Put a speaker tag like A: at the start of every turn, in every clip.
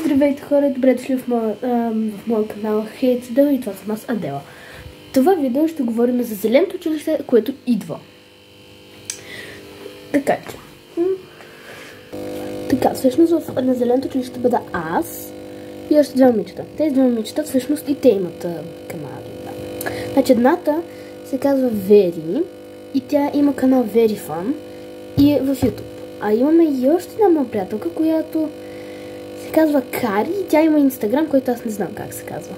A: Здравейте хора, добре дошли в моя канал Хейтсдъл и това съм аз, Адела. Това видео ще говорим за зеленото училище, което идва. Така че. Така, всъщност на зеленото училище ще бъда аз и още две момичета. Тези две момичета всъщност и те имат канали. Да. Значи едната се казва Вери и тя има канал Verifun и е в YouTube. А имаме и още една моя приятелка, която се казва Кари и тя има Инстаграм, който аз не знам как се казва.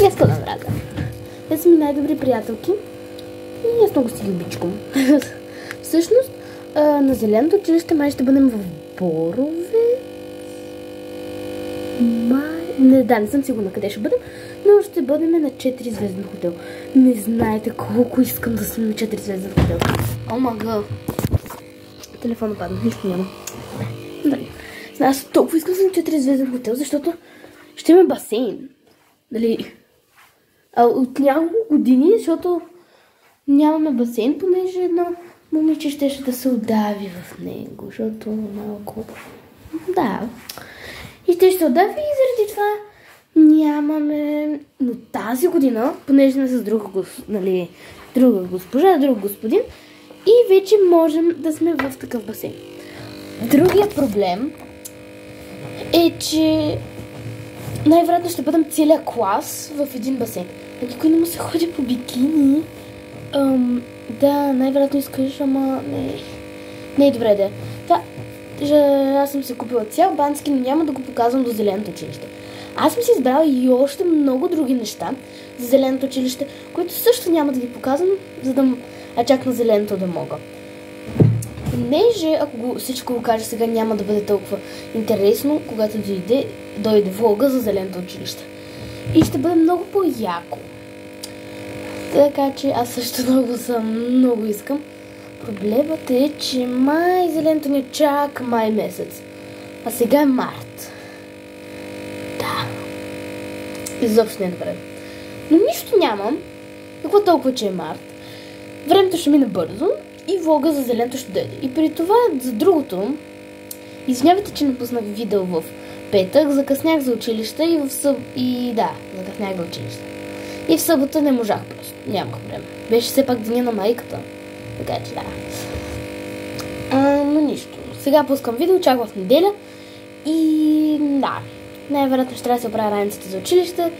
A: И аз да рада. Те са ми най-добри приятелки и аз много си ги обичкам. Всъщност, на зеленото училище май ще бъдем в Борове. Не съм сигурна къде ще бъдем, но ще бъдем на 4-звезден хотел. Не знаете колко искам да съм на 4-звезден хотел. О, мага! Телефона падна, нищо няма. Дали. Аз толкова искам да съм 4-звезден хотел, защото ще има басейн. Дали? От няколко години, защото нямаме басейн, понеже едно момиче ще да се удави в него, защото малко... Да. И ще се удави и заради това нямаме... Но тази година, понеже сме с друга госпожа, друг господин, и вече можем да сме в такъв басейн. Другия проблем е, че най-вероятно ще бъдем целият клас в един басейн. А никой не му се ходи по бикини. Да, най-вероятно искаш, ама не е добре да е. Аз съм се купила цял бански, но няма да го показвам до зеленото училище. Аз съм си избрала и още много други неща за зеленото училище, които също няма да ги показвам, за да чак на зеленото да мога. Понеже, ако всичко го кажа сега, няма да бъде толкова интересно, когато дойде влога за зеленото училище. И ще бъде много по-яко. Така че аз също много искам. Проблемът е, че май зеленото ни чака май месец. А сега е март. Да. Изобщо не е добре. Но нищо нямам. Какво толкова, че е март? Времето ще мине бързо и влога за зеленото ще дойде. И преди това, за другото, извинявайте, че не пуснах видео в петък, закъснях за училище закъснях за училище. И в събота не можах просто. Нямах време. Беше все пак деня на майката. Така че да. Но нищо. Сега пускам видео, чакам в неделя. И да. Най-вероятно ще трябва да се оправя раницата за училище.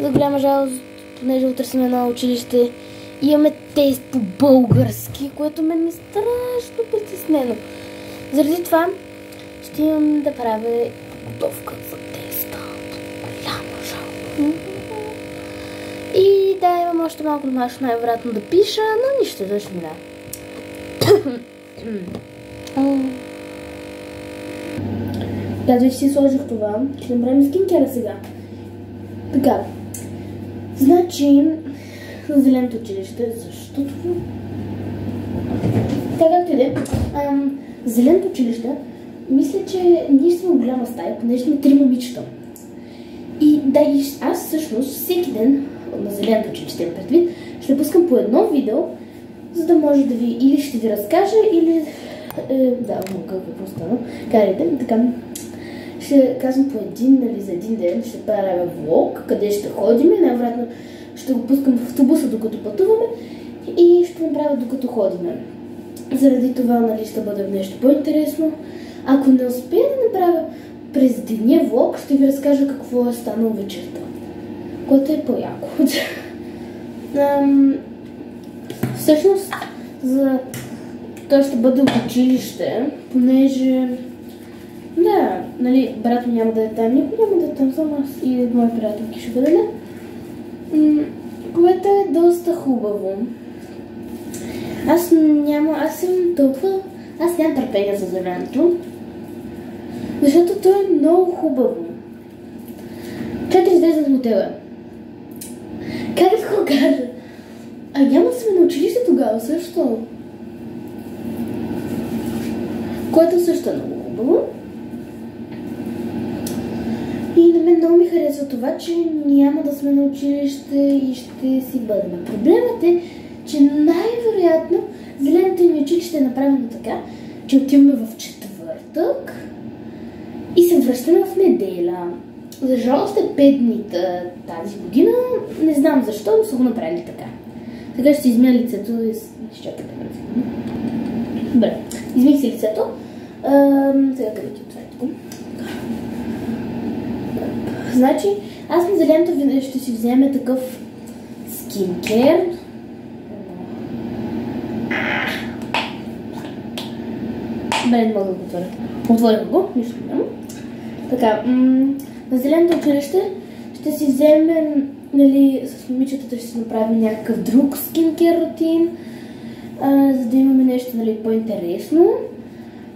A: За голяма жалост, понеже утре сме на училище. Имаме тест по български, което ме е страшно притеснено. Заради това ще имам да правя подготовка за теста. Голяма жалост. И да, имам още малко домашно най-вероятно да пиша, но нищо да ще минава. Да, вече си сложих това. Ще направим скинкера сега. Така. Значи, за зеленото училище, защото... Така иде. Зеленото училище, мисля, че ние сме в голяма стая, понеже сме 3 момичета. И да, аз всъщност всеки ден на зеленото училище предвид, ще пускам по едно видео, за да може да ви или ще ви разкажа, или... какво стана? Карайте, така. Ще казвам по за един ден, ще правя влог, къде ще ходим, най-вероятно ще го пускам в автобуса, докато пътуваме и ще направя докато ходиме. Заради това, ще бъде нещо по-интересно. Ако не успея да направя през деня влог, ще ви разкажа какво е станало вечерта, което е по-яко. Всъщност, той ще бъде в училище, понеже брат ми няма да е там, никой няма да е там, само аз и мои приятелки ще бъде, което е доста хубаво. Аз нямам търпение за зеленото, защото то е много хубаво. 4-звезден хотел е. Как да го кажа? Няма да сме на училище тогава също. Което също е много хубаво. И на мен много ми харесва това, че няма да сме на училище и ще си бъдем. Проблемът е, че най-вероятно зеленото ни училище е направено така, че отиваме в четвъртък И се връщаме в неделя. За жалост е 5 дни тази година. Не знам защо, но са го направили така. Сега ще измия лицето и изчакайте. Добре, измих си лицето. Сега къде ти отварят? Значи, аз на зеленото ще си вземе такъв скинкер. Добре, не мога да го отворя. Отворя го, нищо няма. Така, на зеленото училище ще си вземем, нали, с момичетата ще си направим някакъв друг скинкер рутин, за да имаме нещо, нали, по-интересно.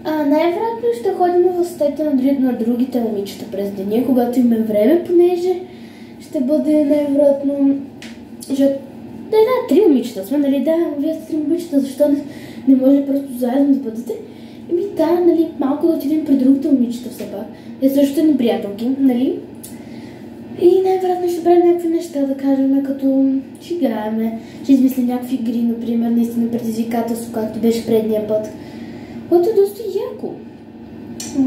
A: Най-вероятно ще ходим в стаите на другите момичета през деня, когато имаме време, понеже ще бъде най-вероятно... три момичета сме, нали, вие сте 3 момичета, защо не може просто заедно да бъдете? Нали, малко да отидем при другите момичета все пак. Също ни приятелки, нали? И най-вероятно ще правим някакви неща, да кажем, като ще играеме, ще измислим някакви игри, например, наистина предизвикателство, както беше предния път. Което е доста яко.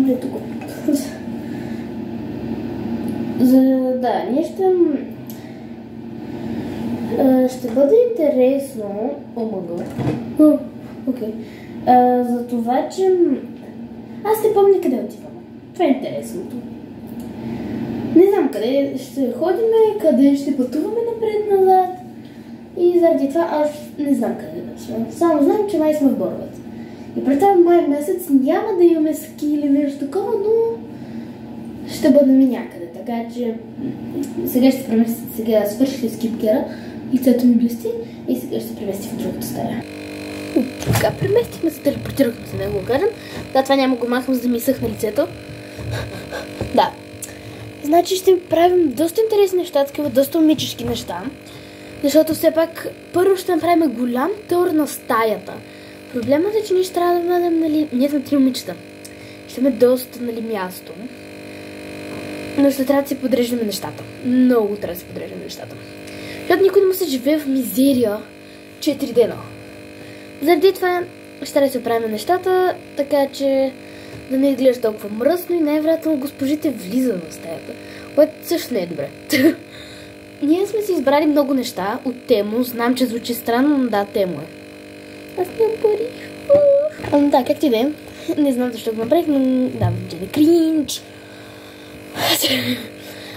A: Ето го. Ние ще бъде интересно. Окей. За това, че аз не помня къде отиваме. Това е интересното. Не знам къде ще ходиме, къде ще пътуваме напред-назад. И заради това аз не знам къде да сме. Само знам, че май сме в Боровец. И пред това май месец няма да имаме ски или нещо такова, но ще бъдем някъде. Така че сега ще преместим, сега свърши скипкера, лицето ми блести и сега ще се преместим в другата стая. Така, преместихме се, телепортирахме се, да го кажем. Да, това няма го махам, за да ми съхне лицето. Да. Значи ще правим доста интересни неща, такива доста умичешки неща. Защото все пак първо ще направим голям тур на стаята. Проблемът е, че ние ще трябва да бъдем, нали, ние сме 3 момичета. Ще имаме доста, нали, място. Но ще трябва да си подреждаме нещата. Много трябва да си подреждаме нещата. Защото никой не му се живее в мизерия 4 дена. Заради това ще трябва да си оправим нещата, така че да не изглежда толкова мръсно и най-вероятно госпожите влизат в стаята, което също не е добре. Ние сме си избрали много неща от Тему, знам, че звучи странно, но да, Тему е. Аз нямам пари. Да, как ти да е? Не знам защо го направих, но да, бъде кринч.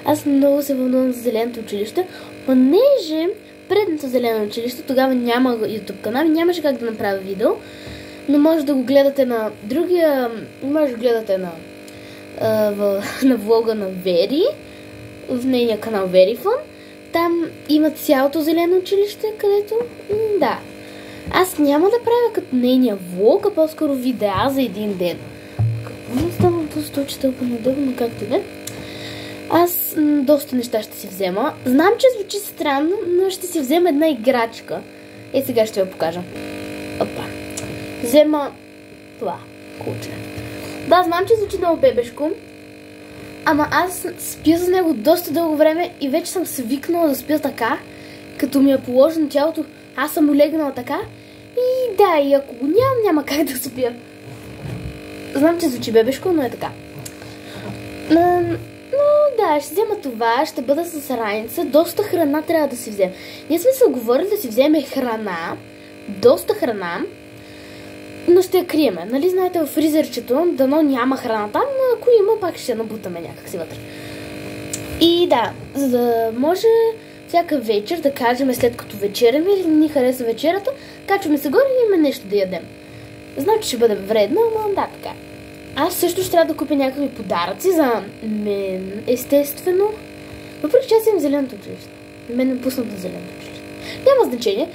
A: Аз много се вълнувам за зеленото училище, понеже предното зелено училище, тогава няма YouTube канал и нямаше как да направя видео, но може да го гледате на другия, може да гледате на влога на Вери, в нейния канал Verifun. Там има цялото зелено училище, където, да. Аз няма да правя като нейния влог, а по-скоро видеа за един ден. Какво ми става доста очи толкова надълго, но както да. Аз доста неща ще си взема. Знам, че звучи странно, но ще си взема една играчка. Сега ще я покажа. Опа. Взема това куче. Да, знам, че звучи много бебешко. Ама аз спя с него доста дълго време и вече съм свикнала да спя така, като ми е положено тялото, аз съм улегнала така. И да, и ако го няма как да спя. Знам, че звучи бебешко, но е така. Да, ще взема това, ще бъда с раница, доста храна трябва да си взема. Ние сме се оговорили да си вземе храна, доста храна, но ще я криеме. Нали знаете, в фризерчето, дано няма храна там, но ако има, пак ще я набутаме някакси вътре. И да, за да може всяка вечер, да кажем след като вечеряме или ни хареса вечерята, качваме се горе и имаме нещо да ядем. Знам, че ще бъде вредно, но да, така. Аз също ще трябва да купя някакви подаръци за мен, естествено. Въпреки че аз имам зеленото училище. Мен ме пуснат на зеленото училище. Няма значение.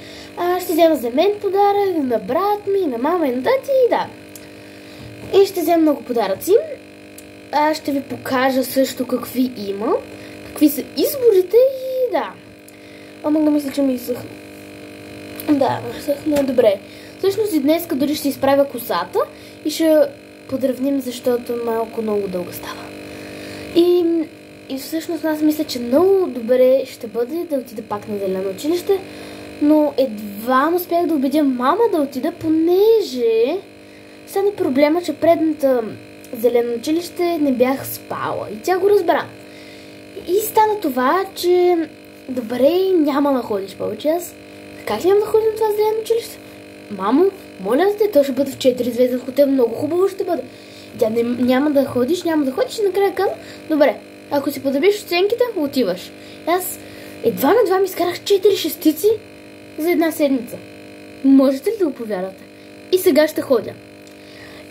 A: Ще взема за мен подарък, на брат ми, на мама и на тати и да. И ще взема много подаръци. Ще ви покажа също какви има. Какви са изборите и да. Ама да мисля, че ми изсъхна. Да, изсъхна добре. Всъщност и днес дори ще изправя косата и ще подравним, защото малко много дълго става. И всъщност аз мисля, че много добре ще бъде да отида пак на зелено училище, но едва успях да убедя мама да отида, понеже стане проблема, че предната зелено училище не бях спала и тя го разбра. И стана това, че добре, няма да ходиш повече. Аз как няма да ходим на това зелено училище? Мамо, моля те, то ще бъде в 4-звезден хотел, много хубаво ще бъде. Тя няма да ходиш и накрая каза, добре, ако си подобриш оценките, отиваш. Аз едва на два ми изкарах 4 шестици за една седмица. Можете ли да го повярвате? И сега ще ходя.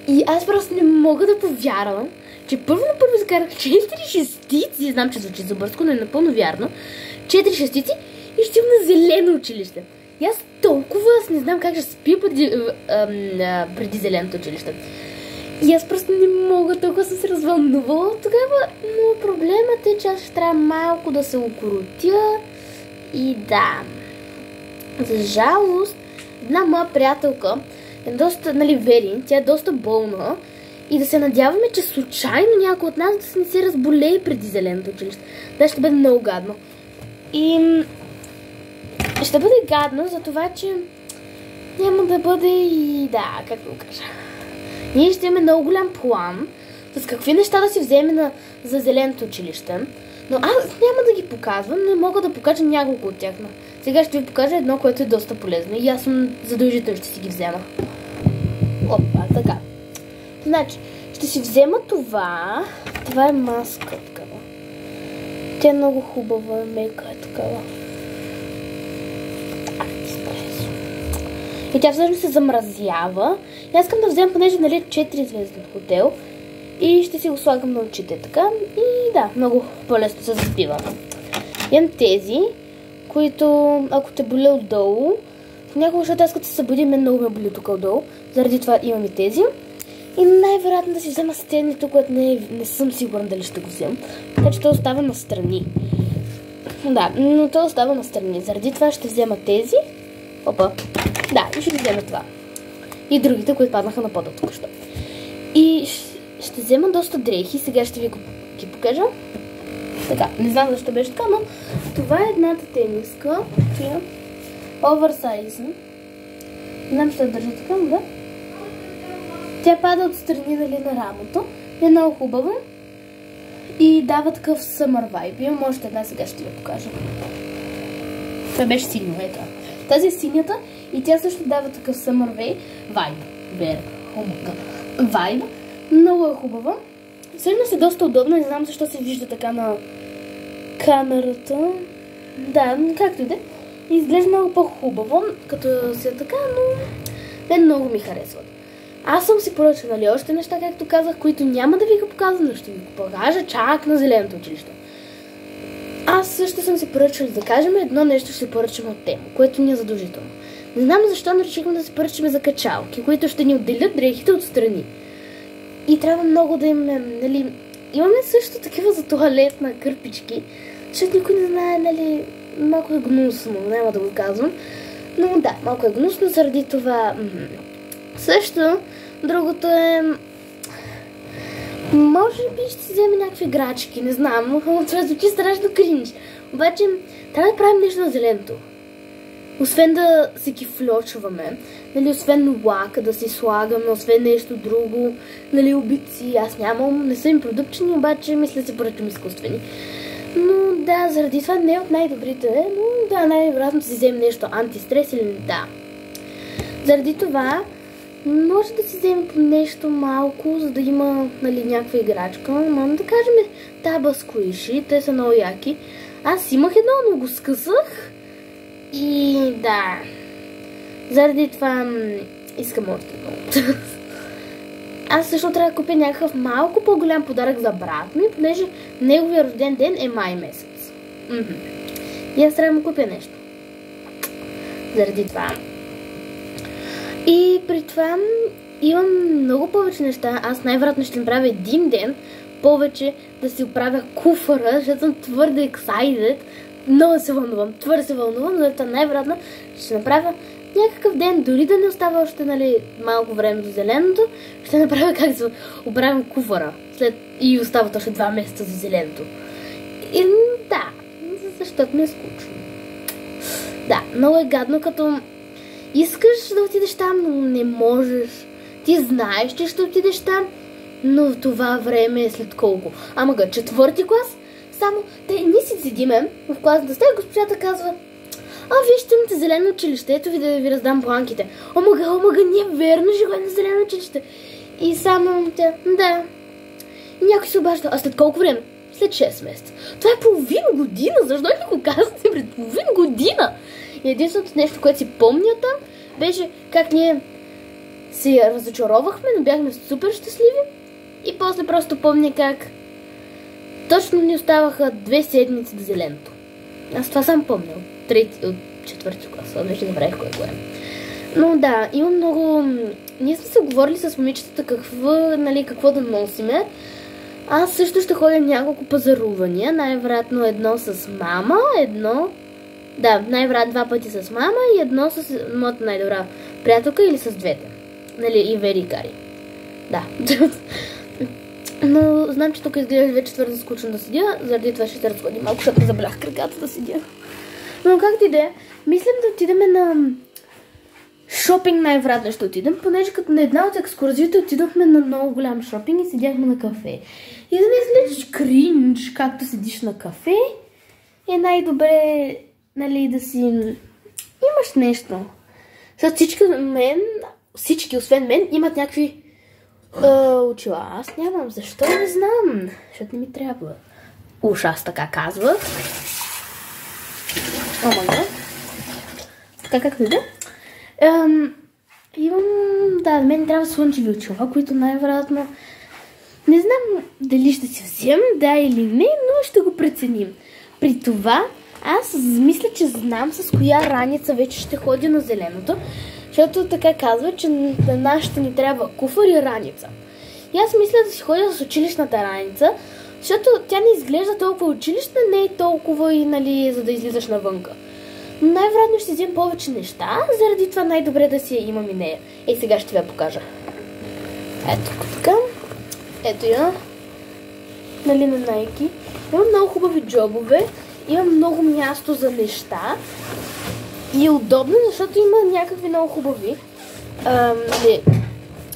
A: И аз просто не мога да повярвам, че първо изкарах 4 шестици. Знам, че звучи забързко, но е напълно вярно. 4 шестици и ще имам на зелено училище. И аз аз не знам как ще спя преди зеленото училище. И аз просто не мога, толкова съм се развълнувала тогава, но проблемът е, че аз ще трябва малко да се укоротя. И да, за жалост, една моя приятелка е доста, Вери, тя е доста болна и да се надяваме, че случайно някой от нас да не се разболее преди зеленото училище. Да, ще бъде много гадно. И ще бъде гадно за това, че няма да бъде и да, как да го кажа. Ние ще имаме много голям план с какви неща да си вземе за зеленото училище. Но аз няма да ги показвам, но мога да покажа няколко от тях. Сега ще ви покажа едно, което е доста полезно и аз съм задължително ще си ги взема. Опа, така. Значи, ще си взема това. Това е маска такава. Тя е много хубава, мека е такава. И тя всъщност се замразява. И аз искам да взема, понеже 4-звезден хотел. И ще си го слагам на очите така. И да, много по-лесно се заспива. Имам тези, които ако те боли отдолу, понякога, защото аз като се събуди, много ме боли тук отдолу. Заради това имам и тези. И най-вероятно да си взема стенито, което не съм сигурна дали ще го взема. Така че то остава настрани. Да, но то остава настрани. Заради това ще взема тези. Опа. Да, и ще взема това. И другите, които паднаха на пода тук. И ще взема доста дрехи. Сега ще ви ги покажа. Така, не знам защо беше така, но това е едната тениска. Тия. Оверсайз. Не знам, ще я държа така, но да. Тя пада отстрани на рамото. Е много хубава. И дава такъв summer vibe. Имам още една, сега ще ви покажа. Това беше синьо, ето. Тази е синята и тя също дава такъв summer vibe. Много е хубава. Всъщност е доста удобна, не знам защо се вижда така на камерата. Да, както и да. Изглежда много по-хубаво, като си е така, но те много ми харесват. Аз съм си поръчала още неща, както казах, които няма да ви го показвам, но ще ви го покажа чак на зеленото училище. Аз също съм си поръчала, да кажем, едно нещо ще поръчам от Темо, което ни е задължително. Не знам защо, но решихме да се поръчаме за качалки, които ще ни отделят дрехите отстрани. И трябва много да имаме, имаме също такива за тоалетна кърпички, защото никой не знае, малко е гнусно, няма да го казвам. Но да, малко е гнусно, заради това. Също, другото е... Може би ще си вземе някакви играчки, не знам, това звучи страшно кринж. Обаче, трябва да правим нещо на зеленото. Освен да се кифлочваме, освен лак да си слагаме, освен нещо друго, обици, аз нямам, не са им продъпчени, обаче мисля си поръчам изкуствени. Но да, заради това не е от най-добрите, но да, най-вероятно си вземем нещо антистрес или да. Заради това, може да си вземем нещо малко, за да има, някаква играчка. Мам да кажем таба сквиши, те са много яки. Аз имах едно, но го скъсах. И да, заради това искам още едно. Аз също трябва да купя някакъв малко по-голям подарък за брат ми, понеже неговия рожден ден е май месец. И аз трябва да му купя нещо. Заради това. И при това имам много повече неща. Аз най-вероятно ще направя един ден повече да си оправя куфара, защото съм твърде excited. Много се вълнувам, твърде се вълнувам, защото най-вероятно ще направя някакъв ден, дори да не остава още малко време до зеленото, ще направя как да оправям куфара. И остават още 2 месеца за зеленото. И да, защото ми е скучно. Да, много е гадно, като искаш да отидеш там, но не можеш. Ти знаеш, че ще отидеш там Но това време е след колко? Ама четвърти клас? Само ние си седиме в класната стая, госпожата казва: вие ще имате зелено училище, ето ви да ви раздам бланките. Омага, не е верно, ще ходим на зелено училище. И само тя, да. И някой се обажда, след колко време? След 6 месеца. Това е половин година, защо не го казвате пред половин година? И единственото нещо, което си помня там, беше как ние се разочаровахме, но бяхме супер щастливи. И после просто помня как точно ни оставаха 2 седмици до зеленото. Аз това съм помня от четвърти клас, вече забравих кое е. Но да, има много... Ние сме се говорили с момичетата какво да носиме. Аз също ще ходя няколко пазарувания, най-вероятно едно с мама, най-вероятно 2 пъти с мама и едно с моята най-добра приятелка или с двете. И Вери и Кари. Да. Но знам, че тук изглежда вече твърде скучно да седя, заради това ще се разходи малко, защото забелях краката да седя. Но както и да е, мислям да отидем на шопинг, най-вероятно ще отидем, понеже като на една от екскурзиите отидохме на много голям шопинг и седяхме на кафе. И да не изглеждаш кринж, както седиш на кафе, е най-добре, да си имаш нещо. Всички, освен мен, имат някакви очила. Аз нямам. Защо? Не знам. Защото не ми трябва. Уж аз така казвах. Така както иде. Имам... Да, мен трябва слънчеви очила, които най-вероятно... Не знам дали ще си вземем, да или не, но ще го преценим. При това, аз мисля, че знам с коя раница вече ще ходя на зеленото, защото така казва, че на нашата ни трябва куфар и раница. И аз мисля да си ходя с училищната раница, защото тя не изглежда толкова училищна, не е толкова и за да излизаш навънка. Най-вероятно ще взем повече неща, заради това най-добре да си я имам и нея. Сега ще ви я покажа. Ето така. Ето я. На Nike. Има много хубави джобове. Има много място за неща. И е удобно, защото има някакви много хубави.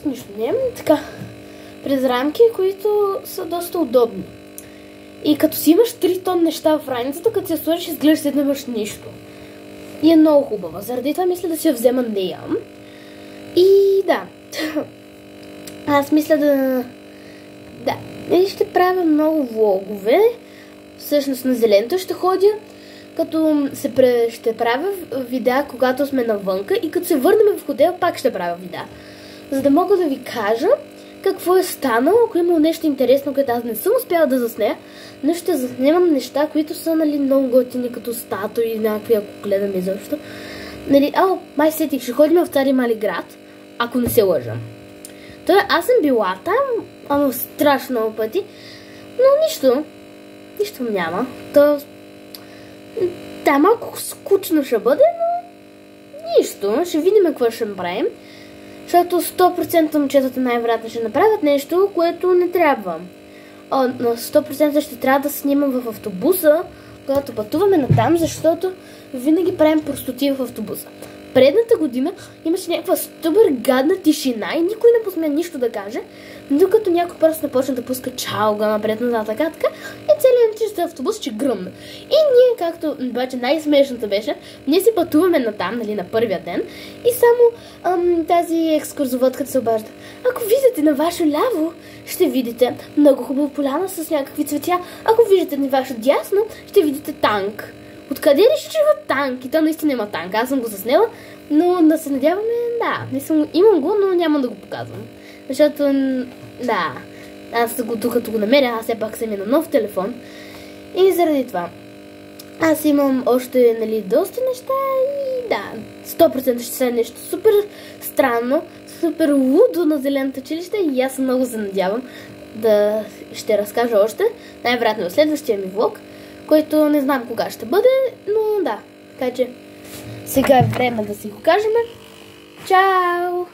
A: Нищо не. Така. През рамки, които са доста удобни. И като си имаш 3 тон неща в раницата, като се сложиш, изглеждаш след нямаш нищо. И е много хубава. Заради това мисля да си я взема нея. И да. Аз мисля да... И ще правя много влогове. Всъщност на зеленото ще ходя. Като ще правя видеа, когато сме навънка. И като се върнем в хотел, пак ще правя видеа. За да мога да ви кажа какво е станало, ако има нещо интересно, което аз не съм успяла да заснея, но ще заснемам неща, които са много готини, като статуи, някакви, ако гледам изобщо. Май сетих, ще ходим в Цари Мали град, ако не се лъжам. Аз съм била там, страшно много пъти, но нищо няма. Малко скучно ще бъде, но нищо, ще видим какво ще направим. Защото 100% момчетата най-вероятно ще направят нещо, което не трябва. На 100% ще трябва да снимам в автобуса, когато пътуваме натам, защото винаги правим простоти в автобуса. Предната година имаше някаква супер гадна тишина и никой не посмя нищо да каже, докато някой просто започна да пуска чалга напред-назад, така, и целият чист автобус ще гръмна. И ние, както обаче най-смешното беше, ние си пътуваме натам, на първия ден, и само тази екскурзоводката се обажда. Ако видите на ваше ляво, ще видите много хубава поляна с някакви цветя. Ако виждате на ваше дясно, ще видите танк. Откъде ли ще има танк? И то наистина има танк. Аз съм го заснела, но да се надяваме, имам го, но няма да го показвам. Защото, аз докато го намеря, аз все пак съм на нов телефон. И заради това. Аз имам още, доста неща и 100% ще се нещо супер странно, супер лудо на зеленото училище и аз много се надявам да ще разкажа още. Най-вероятно в следващия ми влог, който не знам кога ще бъде, но така че сега е време да си го кажем. Чао!